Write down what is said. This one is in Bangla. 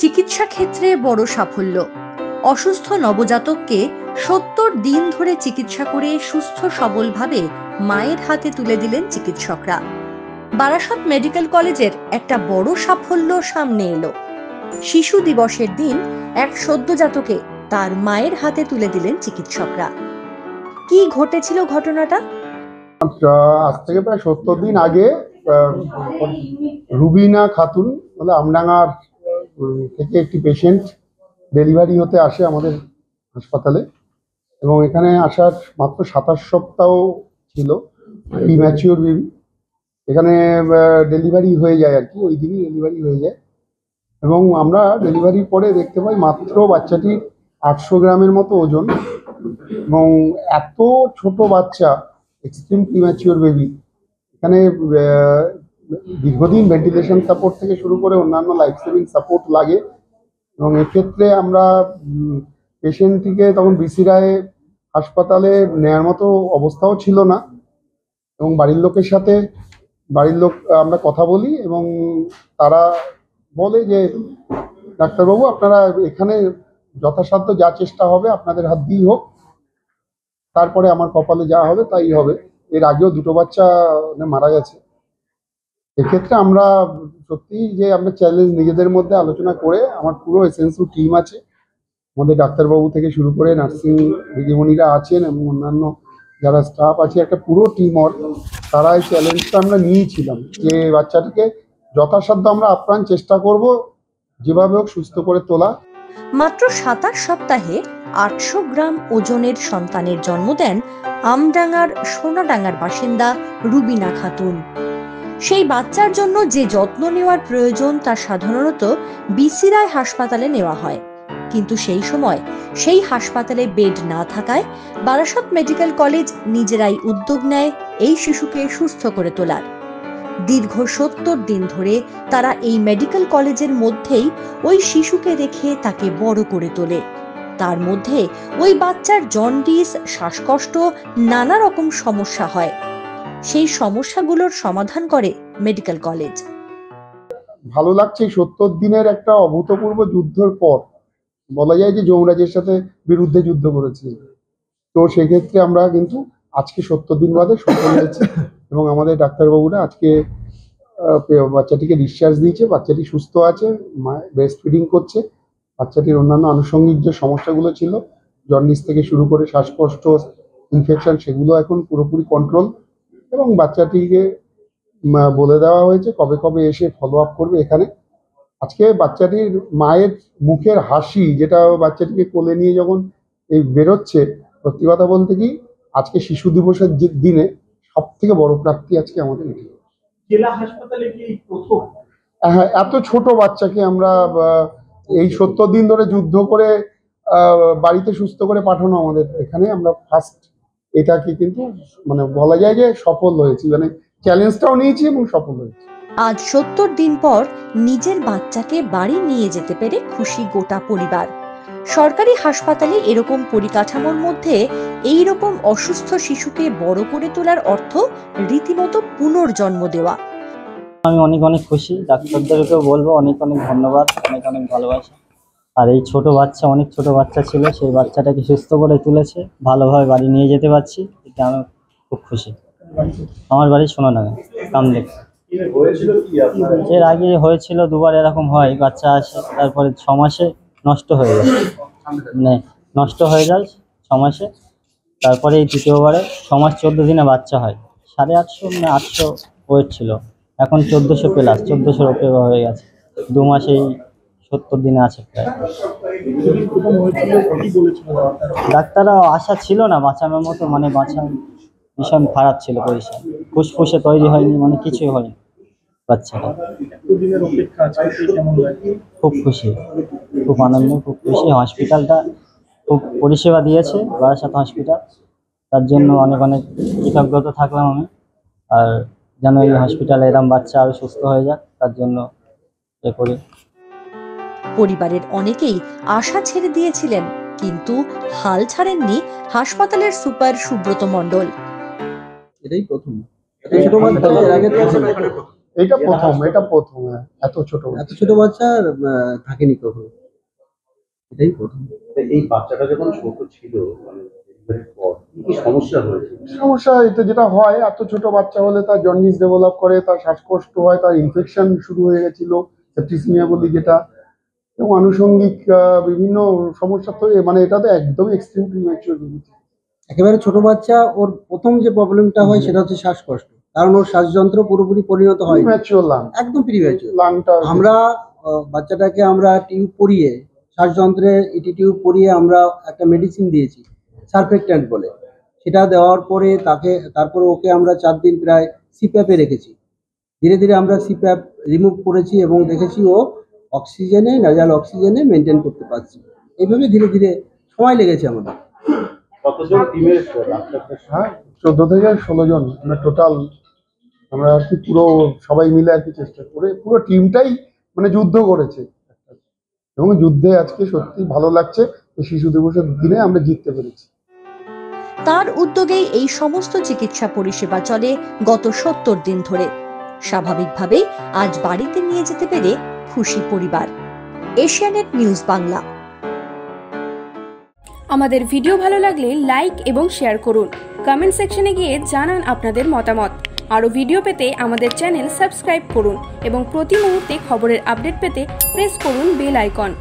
চিকিৎসা ক্ষেত্রে বড় সাফল্য। অসুস্থ নবজাতককে ৭০ দিন ধরে চিকিৎসা করে সুস্থ সবলভাবে মায়ের হাতে তুলে দিলেন চিকিৎসকরা। বারাসত মেডিকেল কলেজের একটা বড় সাফল্য সামনে এলো। শিশু দিবসের দিন এক সদ্যজাতকে তার মায়ের হাতে তুলে দিলেন চিকিৎসকরা। কি ঘটেছিল ঘটনাটা? আজ থেকে প্রায় ৭০ দিন আগে রুবিনা খাতুন বলে আমডাঙ্গার থেকে একটি পেশেন্ট ডেলিভারি হতে আসে আমাদের হাসপাতালে, এবং এখানে আসার মাত্র ২৭ সপ্তাহ ছিল, প্রিম্যাচিওর বেবি। এখানে ডেলিভারি হয়ে যায় আর কি, ওই দিনই ডেলিভারি হয়ে যায়। এবং আমরা ডেলিভারির পরে দেখতে পাই মাত্র বাচ্চাটির ৮০০ গ্রামের মতো ওজন, এবং এত ছোট বাচ্চা, এক্সট্রিম প্রিম্যাচিওর বেবি। এখানে দীর্ঘদিন ভেন্টিলেশন সাপোর্ট থেকে শুরু করে অন্যান্য লাইফ সেভিং সাপোর্ট লাগে, এবং এক্ষেত্রে আমরা পেশেন্টটিকে তখন বিসি রায়ে হাসপাতালে নেওয়ার মতো অবস্থাও ছিল না। এবং বাড়ির লোক আমরা কথা বলি, এবং তারা বলে যে ডাক্তারবাবু, আপনারা এখানে যথাসাধ্য যা চেষ্টা হবে আপনাদের হাত দিয়েই হোক, তারপরে আমার কপালে যা হবে তাই হবে। এর আগেও দুটো বাচ্চা মারা গেছে। এক্ষেত্রে আমরা সত্যি যে আমরা চ্যালেঞ্জ নিজেদের মধ্যে আলোচনা করে, আমার পুরো এসএনসিউ টিম আছে, আমাদের ডাক্তারবাবু থেকে শুরু করে নার্সিং দিদিমণিরা আছেন এবং অন্যান্য যারা স্টাফ আছে, একটা পুরো টিম ওয়ার্ক। তারা এই চ্যালেঞ্জটা আমরা নিয়েছিলাম যে বাচ্চাটিকে যথাসাধ্য আমরা আপ্রাণ চেষ্টা করব যেভাবে হোক সুস্থ করে তোলা। মাত্র ২৭ সপ্তাহে ৮০০ গ্রাম ওজনের সন্তানের জন্ম দেন আমডাঙ্গার সোনাডাঙ্গার বাসিন্দা রুবিনা খাতুন। সেই বাচ্চার জন্য যে যত্ন নেওয়ার প্রয়োজন তা সাধারণত বিসি রায় হাসপাতালে নেওয়া হয়, কিন্তু সেই সময় সেই হাসপাতালে বেড না থাকায় বারাসত মেডিকেল কলেজ নিজেরাই উদ্যোগ নেয় এই শিশুকে সুস্থ করে তোলার। দীর্ঘ ৭০ দিন ধরে তারা এই মেডিকেল কলেজের মধ্যেই ওই শিশুকে রেখে তাকে বড় করে তোলে। তার মধ্যে ওই বাচ্চার জন্ডিস, শ্বাসকষ্ট, নানা রকম সমস্যা হয়। সেই সমস্যাগুলোর সমাধান করে মেডিকেল কলেজ। ভালো লাগছে ৭০ দিনের একটা অভূতপূর্ব যুদ্ধের পর, বলা যায় যে যমরাজের সাথে বিরুদ্ধে যুদ্ধ করেছি। তো সেক্ষেত্রে আমরা কিন্তু আজকে ৭০ দিন বাদে সফল হয়েছি, এবং আমাদের ডাক্তারবাবুরা আজকে বাচ্চাটিকে ডিসচার্জ দিয়েছে। বাচ্চাটি সুস্থ আছে, ব্রেস্ট ফিডিং করছে। বাচ্চাটির অন্যান্য আনুষঙ্গিক যে সমস্যাগুলো ছিল, জন্ডিস থেকে শুরু করে শ্বাসকষ্ট, ইনফেকশন, সেগুলো এখন পুরোপুরি কন্ট্রোল। এবং বাচ্চাটিকে বলে দেওয়া হয়েছে কবে কবে এসে ফলো আপ করবে এখানে। আজকে বাচ্চাটির মায়ের মুখের হাসি, যেটা বাচ্চাটিকে কোলে নিয়ে যখন এই বেরোচ্ছে, সত্যি কথা বলতে কি আজকে শিশু দিবসের দিনে সব থেকে বড় প্রাপ্তি আজকে আমাদের এটি। জেলা হাসপাতালে কি প্রথম হ্যাঁ, এত ছোট বাচ্চাকে আমরা এই ৭০ দিন ধরে যুদ্ধ করে বাড়িতে সুস্থ করে পাঠানো আমাদের এখানে আমরা ফার্স্ট। এটাকে কিন্তু মানে বলা যায় যে সফল হয়েছি, মানে চ্যালেঞ্জটাও নিয়েছি এবং সফল হয়েছি। আজ ৭০ দিন পর নিজের বাচ্চাকে বাড়ি নিয়ে যেতে পেরে খুশি গোটা পরিবার। সরকারি হাসপাতালে এরকম পরিকাঠামোর মধ্যে এই রকম অসুস্থ শিশুকে বড় করে তোলার অর্থ রীতিমতো পুনর্জন্ম দেওয়া। আমি অনেক অনেক খুশি। ডাক্তারদেরকেও বলবো অনেক অনেক ধন্যবাদ, অনেক অনেক ভালোবাসা। আর এই ছোট বাচ্চা, অনেক ছোট বাচ্চা ছিল, সেই বাচ্চাটাকে সুস্থ করে তুলেছে, ভালোভাবে বাড়ি নিয়ে যেতে পারছি, এটা আমি খুব খুশি। আমার বাড়ি সোনাডাঙ্গা, কামলেক। এর আগে হয়েছিল দুবার, এরকম হয়, বাচ্চা আসে তারপরে ৬ মাসে নষ্ট হয়ে যায়, মানে নষ্ট হয়ে যায় ৬ মাসে। তারপরে এই তৃতীয়বারে ৬ মাস ১৪ দিনে বাচ্চা হয়। ৮৫০ মানে ৮০০ ওয়েট ছিল, এখন ১৪০০ প্লাস, ১৪০০ ওপরে হয়ে গেছে। ২ মাসেই ৭০ দিনে আছে প্রায়। ডাক্তাররা আশা ছিল না বাঁচানোর মতো, মানে ভীষণ খারাপ ছিল পজিশন, ফুসফুসে তৈরি হয়নি, মানে কিছুই হয়নি বাচ্চারা। খুব খুশি, খুব আনন্দ, খুব খুশি। হসপিটালটা খুব পরিষেবা দিয়েছে, বারাসত হসপিটাল, তার জন্য অনেক অনেক কৃতজ্ঞতা থাকলাম আমি। আর যেন এই হসপিটালে এরকম বাচ্চা আরো সুস্থ হয়ে যাক, তার জন্য এ করি। পরিবারের অনেকেই আশা ছেড়ে দিয়েছিলেন, কিন্তু হাল ছাড়েননি হাসপাতালের সুপার সুব্রত মণ্ডল। এটাই প্রথম। এটা প্রথম হ্যাঁ, এত ছোট বাচ্চা থাকেনি কখনো, এটাই প্রথম। এই বাচ্চাটা যখন ছোট ছিল মানে ডেলিভারির পর কি সমস্যা হয়েছে? সমস্যা এটা যেটা হয়, এত ছোট বাচ্চা হলে তার জন্ডিস ডেভেলপ করে, তার শ্বাসকষ্ট হয়, তার ইনফেকশন শুরু হয়ে গেছিল, সেপ্টিসিমিয়া বলি যেটা, এবং আনুষঙ্গিক বিভিন্ন সমস্যা তো মানে এটা তো একদমই এক্সট্রিম প্রিম্যাচিউর। একেবারে ছোট বাচ্চা, ওর প্রথম যে প্রবলেমটা হয় সেটা হচ্ছে শ্বাসকষ্ট, কারণ ওর শ্বাসযন্ত্র পুরোপুরি পরিণত হয় প্রিম্যাচিউর লাং, একদম প্রিম্যাচিউর লাংটা। আমরা বাচ্চাটাকে আমরা টিউব পরিয়ে, শ্বাসযন্ত্রে ইটি টিউব পরিয়ে আমরা একটা মেডিসিন দিয়েছি সারফেক্ট্যান্ট বলে, সেটা দেওয়ার পরে তারপরে ওকে আমরা 4 দিন প্রায় সিপ্যাপে রেখেছি। ধীরে ধীরে আমরা সিপ্যাপ রিমুভ করেছি এবং দেখেছি ও অক্সিজেনে, নাজাল অক্সিজেনে মেনটেন করতে পারছি। এইভাবে ধীরে ধীরে সময় লেগেছে আমাদের। কতজন টিমের ডাক্তার? হ্যাঁ, 14 থেকে 16 জন আমরা টোটাল, আমরা আর কি পুরো সবাই মিলে আর কি চেষ্টা করে পুরো টিমটাই মানে যুদ্ধ করেছে, এবং যুদ্ধে আজকে সত্যি ভালো লাগছে এই শিশু দিবসের দিনে আমরা জিততে পেরেছি। তার উদ্যোগেই এই সমস্ত চিকিৎসা পরিষেবা চলে গত 70 দিন ধরে। স্বাভাবিকভাবেই আজ বাড়িতে নিয়ে যেতে পেরে খুশি পরিবার। এশিয়ানেট নিউজ বাংলা। আমাদের ভিডিও ভালো লাগলে লাইক এবং শেয়ার করুন। কমেন্ট সেকশনে গিয়ে জানান আপনাদের মতামত। আরও ভিডিও পেতে আমাদের চ্যানেল সাবস্ক্রাইব করুন এবং প্রতি মুহূর্তে খবরের আপডেট পেতে প্রেস করুন বেল আইকন।